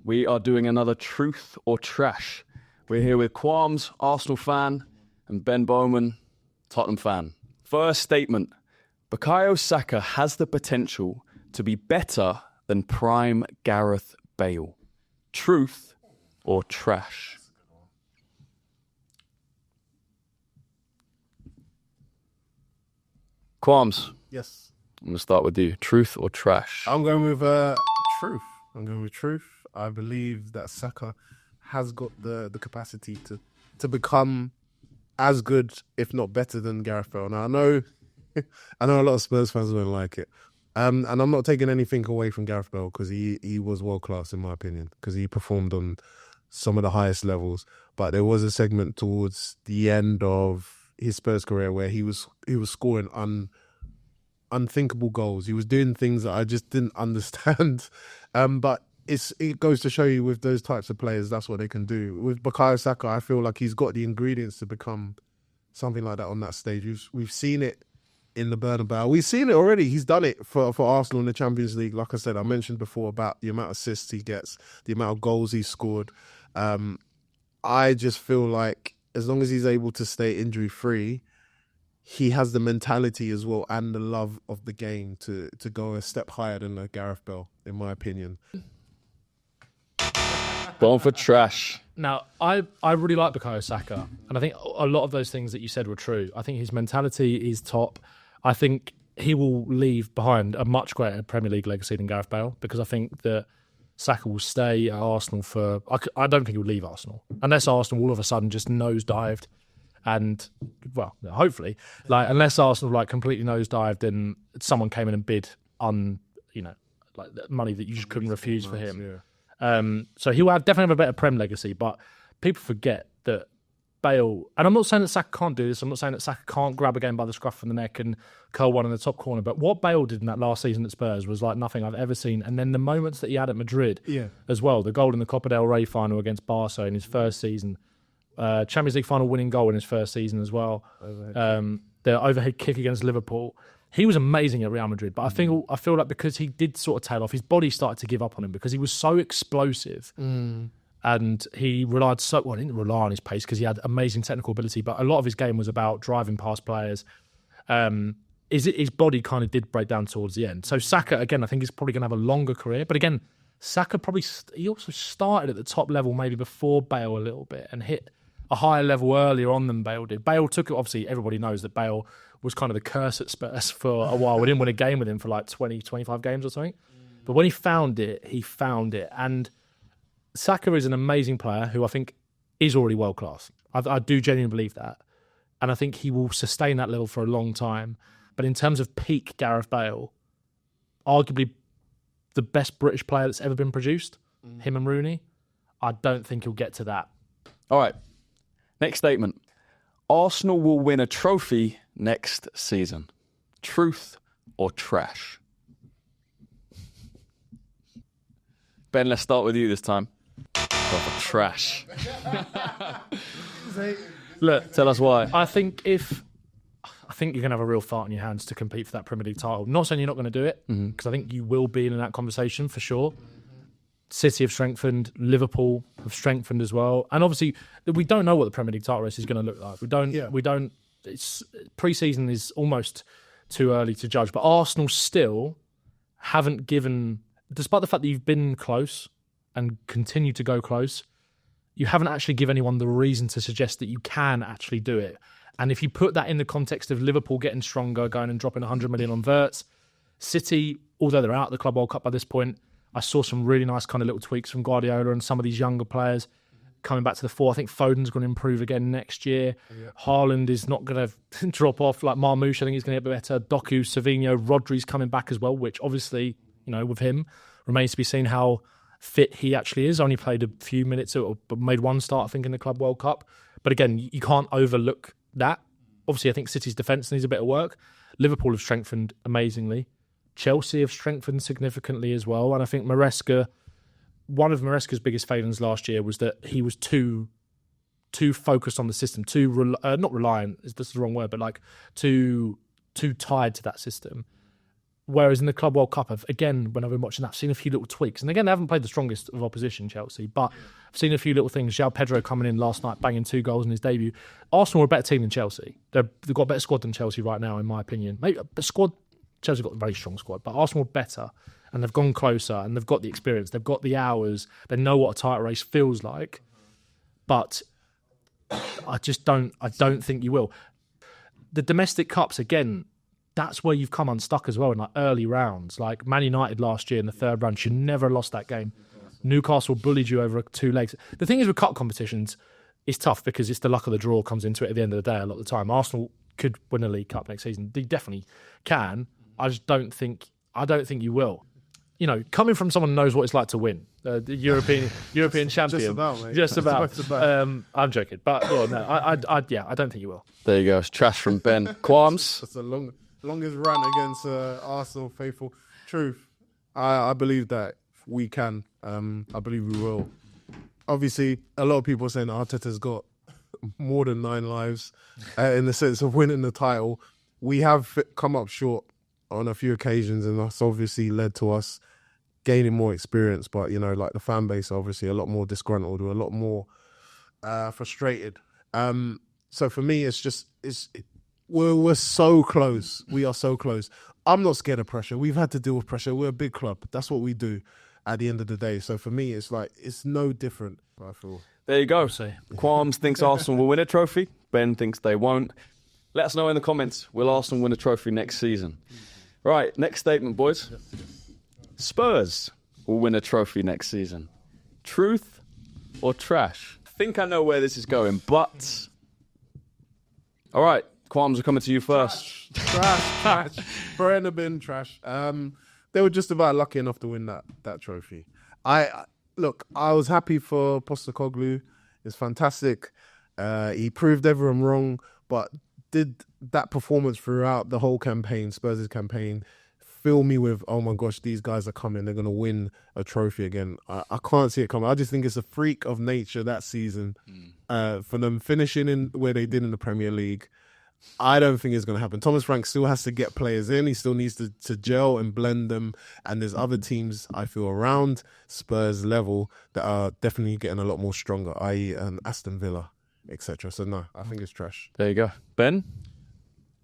We are doing another Truth or Trash. We're here with Kwarmz, Arsenal fan, and Ben Bowman, Tottenham fan. First statement, Bukayo Saka has the potential to be better than prime Gareth Bale. Truth or trash? Kwarmz, Yes. I'm going to start with you. Truth or trash? I'm going with truth. I believe that Saka has got the capacity to become as good, if not better, than Gareth Bale. Now, I know a lot of Spurs fans won't like it. And I'm not taking anything away from Gareth Bale because he was world-class, in my opinion, because he performed on some of the highest levels. But there was a segment towards the end of his Spurs career where he was scoring unthinkable goals. He was doing things that I just didn't understand. But it goes to show you with those types of players, that's what they can do. With Bukayo Saka, I feel like he's got the ingredients to become something like that on that stage. We've seen it in the Bernabeu. We've seen it already. He's done it for Arsenal in the Champions League. Like I said, I mentioned before about the amount of assists he gets, the amount of goals he's scored. I just feel like as long as he's able to stay injury-free, he has the mentality as well and the love of the game to go a step higher than a Gareth Bale, in my opinion. Going for trash. Now, I really like Bukayo Saka, and I think a lot of those things that you said were true. I think his mentality is top. I think he will leave behind a much greater Premier League legacy than Gareth Bale, because I think that Saka will stay at Arsenal for... I don't think he'll leave Arsenal, unless Arsenal all of a sudden just nosedived and, well, hopefully, unless Arsenal completely nosedived and someone came in and bid money that you just couldn't refuse for him. Yeah. So he'll definitely have a better Prem legacy, but people forget that Bale, and I'm not saying that Saka can't do this, I'm not saying that Saka can't grab a game by the scruff from the neck and curl one in the top corner, but what Bale did in that last season at Spurs was like nothing I've ever seen. And then the moments that he had at Madrid as well, the goal in the Copa del Rey final against Barca in his first season, Champions League final winning goal in his first season as well, the overhead kick against Liverpool. He was amazing at Real Madrid, but I feel like because he did sort of tail off, his body started to give up on him because he was so explosive, and he didn't rely on his pace because he had amazing technical ability, but a lot of his game was about driving past players. His body kind of did break down towards the end. So Saka, again, I think he's probably going to have a longer career, but again, Saka he also started at the top level maybe before Bale a little bit and hit a higher level earlier on than Bale did. Bale took it, obviously everybody knows that Bale was kind of the curse at Spurs for a while. We didn't win a game with him for 20, 25 games or something. But when he found it, he found it. And Saka is an amazing player who I think is already world class. I do genuinely believe that. And I think he will sustain that level for a long time. But in terms of peak Gareth Bale, arguably the best British player that's ever been produced, him and Rooney, I don't think he'll get to that. All right. Next statement. Arsenal will win a trophy next season. Truth or trash? Ben, let's start with you this time. Go for trash. Look, Tell us why. I think you're going to have a real fart in your hands to compete for that Premier League title. Not saying you're not going to do it, because I think you will be in that conversation for sure. City have strengthened, Liverpool have strengthened as well, and obviously we don't know what the Premier League title race is going to look like. We don't. It's pre-season is almost too early to judge, but Arsenal still haven't given, despite the fact that you've been close and continue to go close, you haven't actually given anyone the reason to suggest that you can actually do it. And if you put that in the context of Liverpool getting stronger, going and dropping 100 million on Wirtz, City, although they're out of the Club World Cup by this point, I saw some really nice kind of little tweaks from Guardiola and some of these younger players coming back to the fore. I think Foden's going to improve again next year. Yeah. Haaland is not going to drop off. Like Marmoush, I think he's going to get better. Doku, Savinho, Rodri's coming back as well, which obviously, with him, remains to be seen how fit he actually is. Only played a few minutes, but made one start, I think, in the Club World Cup. But again, you can't overlook that. Obviously, I think City's defence needs a bit of work. Liverpool have strengthened amazingly. Chelsea have strengthened significantly as well. And I think one of Maresca's biggest failings last year was that he was too focused on the system, not reliant, is this the wrong word, but too tied to that system. Whereas in the Club World Cup, again, when I've been watching that, I've seen a few little tweaks. And again, they haven't played the strongest of opposition, Chelsea, but I've seen a few little things. João Pedro coming in last night, banging 2 goals in his debut. Arsenal are a better team than Chelsea. They've got a better squad than Chelsea right now, in my opinion. Maybe the squad, Chelsea got a very strong squad, but Arsenal are better, and they've gone closer, and they've got the experience, they've got the hours, they know what a title race feels like. But I don't think you will. The domestic cups, again, that's where you've come unstuck as well in like early rounds. Like Man United last year in the 3rd round, you never lost that game. Newcastle bullied you over 2 legs. The thing is with cup competitions, it's tough because it's the luck of the draw comes into it at the end of the day a lot of the time. Arsenal could win a League Cup next season. They definitely can. I don't think you will. You know, coming from someone who knows what it's like to win, the European champion. Just about, mate. Just about. I'm joking, but no, I don't think you will. There you go. It's trash from Ben. Kwarmz. That's the longest rant against Arsenal faithful. Truth. I believe that we can. I believe we will. Obviously, a lot of people are saying Arteta's got more than 9 lives in the sense of winning the title. We have come up short on a few occasions, and that's obviously led to us gaining more experience. But, you know, like the fan base, obviously a lot more disgruntled, or a lot more frustrated. So for me, we're so close. We are so close. I'm not scared of pressure. We've had to deal with pressure. We're a big club. That's what we do at the end of the day. So for me, it's like, it's no different, I feel. There you go. Kwarmz thinks Arsenal will win a trophy. Ben thinks they won't. Let us know in the comments. Will Arsenal win a trophy next season? Right, next statement, boys. Spurs will win a trophy next season. Truth or trash? I think I know where this is going, but... All right, Kwarmz, we're coming to you first. Trash. Throw in the bin, trash. They were just about lucky enough to win that trophy. I was happy for Postecoglou. It's fantastic. He proved everyone wrong, but did that performance throughout the whole campaign, Spurs' campaign, fill me with, oh my gosh, these guys are coming, they're going to win a trophy again. I can't see it coming. I just think it's a freak of nature that season for them finishing in where they did in the Premier League. I don't think it's going to happen. Thomas Frank still has to get players in. He still needs to gel and blend them. And there's other teams, I feel, around Spurs level that are definitely getting a lot more stronger, i.e. Aston Villa, etc. So no, I think it's trash. There you go. Ben?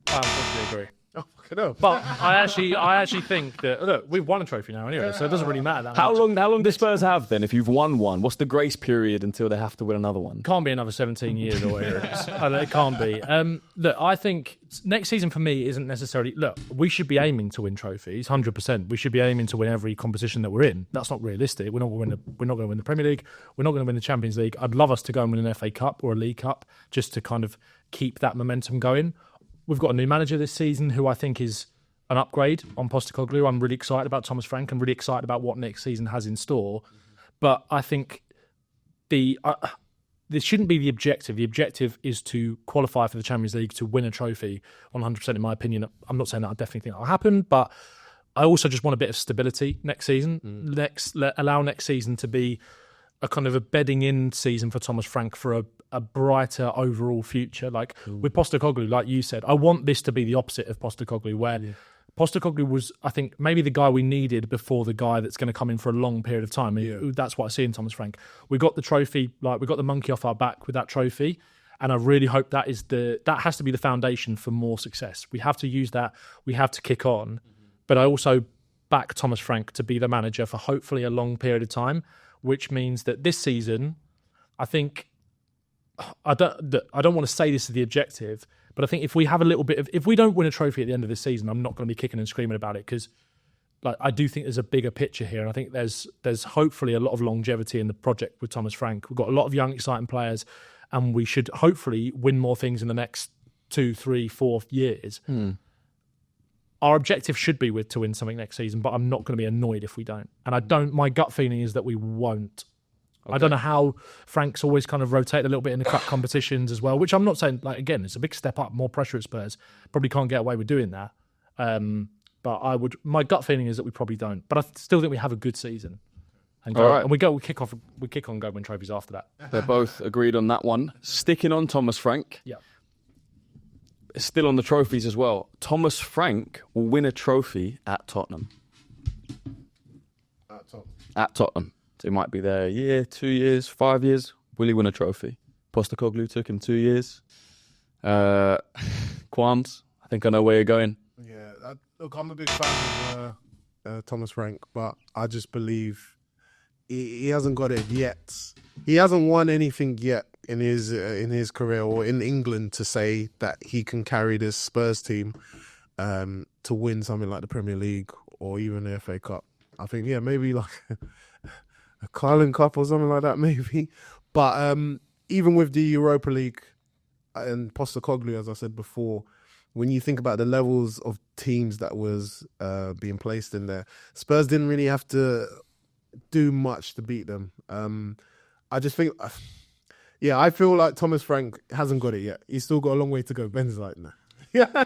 I unfortunately agree. Oh, fucking hell. But I actually think that, look, we've won a trophy now anyway, so it doesn't really matter that How much. long do Spurs have then if you've won one? What's the grace period until they have to win another one? Can't be another 17 years or whatever it is. It can't be. Look, I think next season for me isn't necessarily... Look, we should be aiming to win trophies, 100%. We should be aiming to win every competition that we're in. That's not realistic. We're not going to win the Premier League. We're not going to win the Champions League. I'd love us to go and win an FA Cup or a League Cup just to kind of keep that momentum going. We've got a new manager this season who I think is an upgrade on Postecoglou. I'm really excited about Thomas Frank. I'm really excited about what next season has in store. But I think this shouldn't be the objective. The objective is to qualify for the Champions League, to win a trophy 100% in my opinion. I'm not saying that I definitely think that'll happen, but I also just want a bit of stability next season. Allow next season to be a kind of a bedding in season for Thomas Frank for a brighter overall future. Like with Postecoglou, like you said, I want this to be the opposite of Postecoglou, where Postecoglou was, I think, maybe the guy we needed before the guy that's going to come in for a long period of time. That's what I see in Thomas Frank. We got the trophy, we got the monkey off our back with that trophy, and I really hope that has to be the foundation for more success. We have to use that. We have to kick on. But I also back Thomas Frank to be the manager for hopefully a long period of time, which means that this season, I think, I don't want to say this is the objective, but I think if we have a little bit of, if we don't win a trophy at the end of the season, I'm not going to be kicking and screaming about it, because I do think there's a bigger picture here, and I think there's hopefully a lot of longevity in the project with Thomas Frank. We've got a lot of young, exciting players, and we should hopefully win more things in the next 2, 3, 4 years. Our objective should be to win something next season, but I'm not going to be annoyed if we don't. And my gut feeling is that we won't. Okay. I don't know how Frank's always kind of rotated a little bit in the cup competitions as well, which I'm not saying, again, it's a big step up, more pressure at Spurs. Probably can't get away with doing that. But my gut feeling is that we probably don't. But I still think we have a good season. And we kick on, go win trophies after that. They're both agreed on that one. Sticking on Thomas Frank. Yeah. still on the trophies as well. Thomas Frank will win a trophy at Tottenham. At Tottenham. So he might be there a year, 2 years, 5 years. Will he win a trophy? Postecoglou took him 2 years. Kwarmz, I think I know where you're going. Yeah, look, I'm a big fan of Thomas Frank, but I just believe he hasn't got it yet. He hasn't won anything yet in his career or in England to say that he can carry this Spurs team to win something like the Premier League or even the FA Cup. I think, maybe like a Carling Cup or something like that, maybe. But even with the Europa League and Postecoglou, as I said before, when you think about the levels of teams that was being placed in there, Spurs didn't really have to do much to beat them. I just think, I feel like Thomas Frank hasn't got it yet. He's still got a long way to go. Ben's like, nah.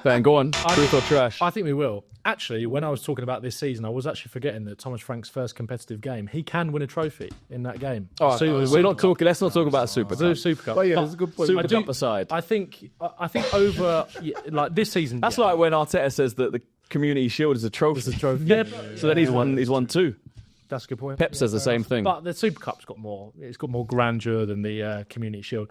Ben, go on. Truth or trash? I think we will. Actually, when I was talking about this season, I was actually forgetting that Thomas Frank's first competitive game, he can win a trophy in that game. Let's not talk about a Super Cup. Super Cup. But that's a good point. Super Cup aside. I think over like this season. That's like when Arteta says that the Community Shield is a trophy. It's a trophy. Yeah. So then he's won 2. That's a good point. Pep says the same thing. But the Super Cup's got more. It's got more grandeur than the Community Shield.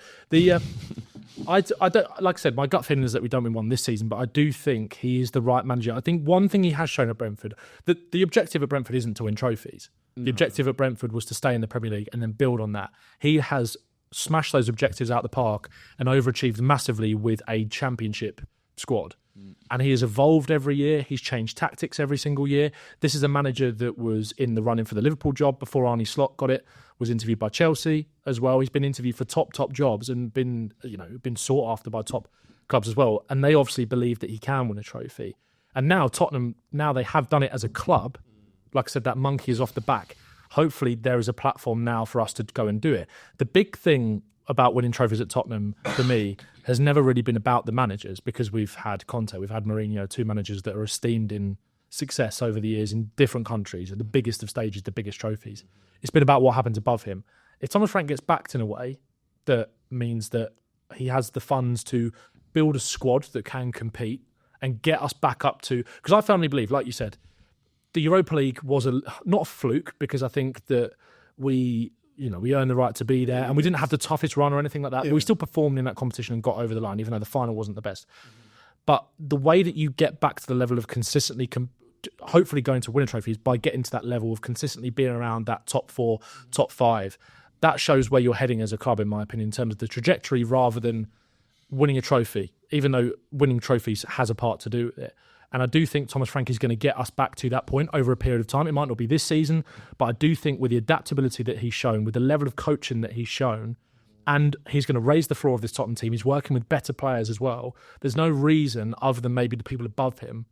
I don't, like I said, my gut feeling is that we don't win one this season, but I do think he is the right manager. I think one thing he has shown at Brentford, that the objective at Brentford isn't to win trophies. The objective at Brentford was to stay in the Premier League and then build on that. He has smashed those objectives out the park and overachieved massively with a championship squad. And he has evolved every year. He's changed tactics every single year. This is a manager that was in the running for the Liverpool job before Arne Slot got it, was interviewed by Chelsea as well. He's been interviewed for top jobs and been sought after by top clubs as well. And they obviously believe that he can win a trophy. And now Tottenham, they have done it as a club. Like I said, that monkey is off the back. Hopefully there is a platform now for us to go and do it. The big thing about winning trophies at Tottenham, for me, has never really been about the managers, because we've had Conte, we've had Mourinho, 2 managers that are esteemed in success over the years in different countries, at the biggest of stages, the biggest trophies. It's been about what happens above him. If Thomas Frank gets backed in a way that means that he has the funds to build a squad that can compete and get us back up to... Because I firmly believe, like you said, the Europa League was not a fluke, because I think that we earned the right to be there, and we didn't have the toughest run or anything like that, but we still performed in that competition and got over the line, even though the final wasn't the best. But the way that you get back to the level of consistently, hopefully going to win a trophy, is by getting to that level of consistently being around that top 4, top 5. That shows where you're heading as a club, in my opinion, in terms of the trajectory, rather than winning a trophy, even though winning trophies has a part to do with it. And I do think Thomas Frank is going to get us back to that point over a period of time. It might not be this season, but I do think with the adaptability that he's shown, with the level of coaching that he's shown, and he's going to raise the floor of this Tottenham team, he's working with better players as well. There's no reason, other than maybe the people above him,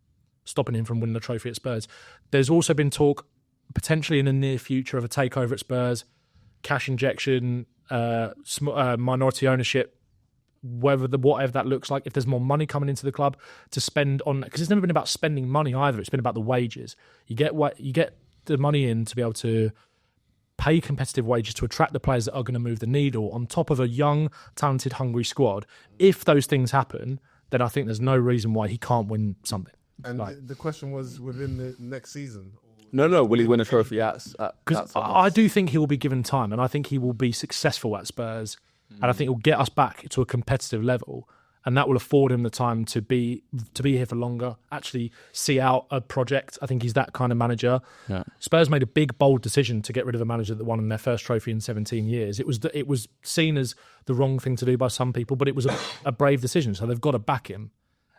stopping him from winning the trophy at Spurs. There's also been talk, potentially in the near future, of a takeover at Spurs, cash injection, minority ownership, whatever that looks like, if there's more money coming into the club to spend on, because it's never been about spending money either, it's been about the wages. You get the money in to be able to pay competitive wages to attract the players that are going to move the needle on top of a young, talented, hungry squad. If those things happen, then I think there's no reason why he can't win something. And the question was within the next season. No. Will he win a trophy at Because I do think he will be given time, and I think he will be successful at Spurs. And I think it'll get us back to a competitive level, and that will afford him the time to be here for longer, actually see out a project. I think he's that kind of manager. Yeah. Spurs made a big, bold decision to get rid of a manager that won their first trophy in 17 years. It was seen as the wrong thing to do by some people, but it was a brave decision, so they've got to back him.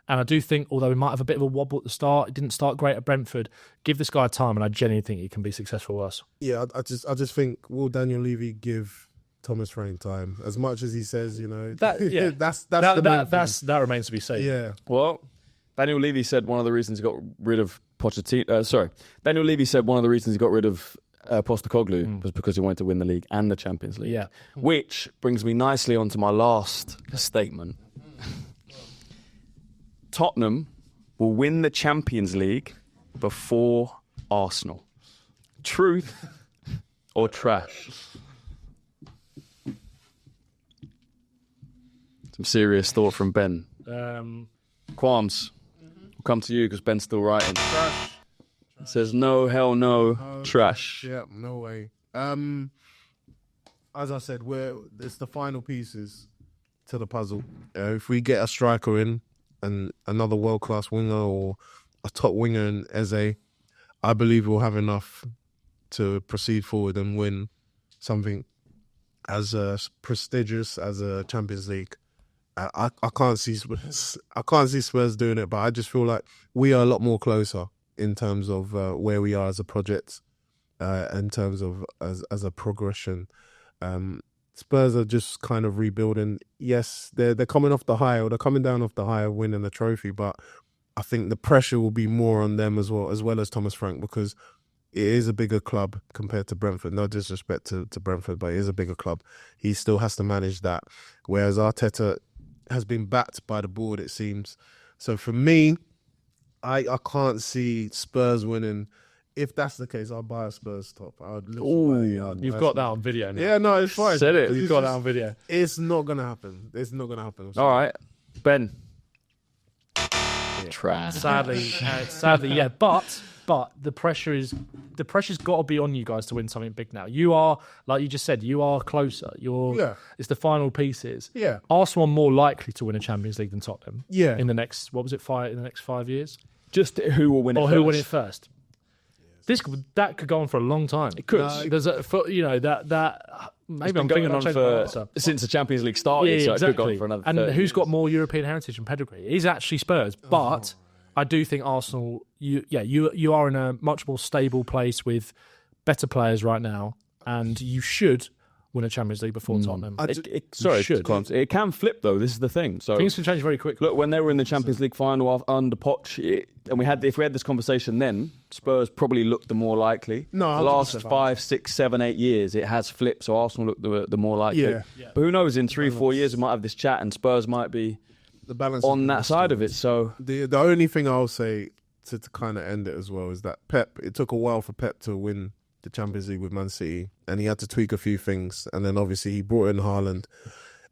And I do think, although he might have a bit of a wobble at the start, it didn't start great at Brentford, give this guy time, and I genuinely think he can be successful with us. Yeah, I just think, will Daniel Levy give Thomas Frank time, as much as he says, that remains to be seen. Yeah. Well, Daniel Levy said one of the reasons he got rid of Pochettino. Daniel Levy said one of the reasons he got rid of Postecoglou was because he wanted to win the league and the Champions League. Yeah. Which brings me nicely on to my last statement. Tottenham will win the Champions League before Arsenal. Truth or trash? Some serious thought from Ben. Kwarmz, we'll come to you because Ben's still writing. Trash. It says no, hell no, trash. Yeah, no way. As I said, it's the final pieces to the puzzle. If we get a striker in and another world-class winger or a top winger in Eze, I believe we'll have enough to proceed forward and win something as prestigious as a Champions League. I can't see Spurs doing it, but I just feel like we are a lot more closer in terms of where we are as a project, in terms of as a progression. Spurs are just kind of rebuilding. Yes, they're coming off the high, or they're coming down off the high of winning the trophy, but I think the pressure will be more on them as well as Thomas Frank, because it is a bigger club compared to Brentford. No disrespect to Brentford, but it is a bigger club. He still has to manage that, whereas Arteta has been backed by the board, it seems. So for me, I can't see Spurs winning. If that's the case, I'll buy a Spurs top. You've got that on video now. Yeah, no, it's fine. Said it. You've got that on video. It's not going to happen. It's not going to happen. All right, Ben. Trash. Sadly, yeah. But the pressure's got to be on you guys to win something big now. You are, like you just said, you are closer. It's the final pieces. Yeah. Arsenal are more likely to win a Champions League than Tottenham. Yeah. In the next, in the next 5 years? Just who will win it or first. who will win it first? That could go on for a long time. It could. There's that maybe I'm thinking on for since the Champions League started. So exactly. it could go on for another. And 30 who's years. got more European heritage and pedigree? It is actually Spurs, but I do think Arsenal. You are in a much more stable place with better players right now, and you should win a Champions League before Tottenham. It can flip though. This is the thing. So things can change very quickly. Look, when they were in the Champions League final under Poch, and if we had this conversation then, Spurs probably looked the more likely. No, the last 5, 6, 7, 8 years, it has flipped. So Arsenal look the more likely. Yeah. But who knows? In 3, 4 years, we might have this chat, and Spurs might be the balance on that side of it. So the only thing I'll say to kind of end it as well is that Pep. It took a while for Pep to win the Champions League with Man City, and he had to tweak a few things, and then obviously he brought in Haaland,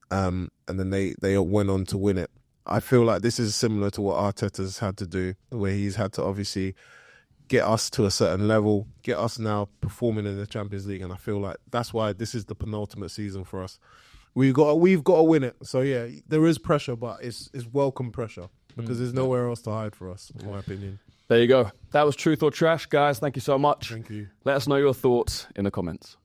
and then they went on to win it. I feel like this is similar to what Arteta's had to do, where he's had to obviously get us to a certain level, get us now performing in the Champions League, and I feel like that's why this is the penultimate season for us. We've got to win it. So yeah, there is pressure, but it's welcome pressure because there's nowhere else to hide for us, in my opinion. there you go. That was Truth or Trash, guys. Thank you so much. Thank you. Let us know your thoughts in the comments.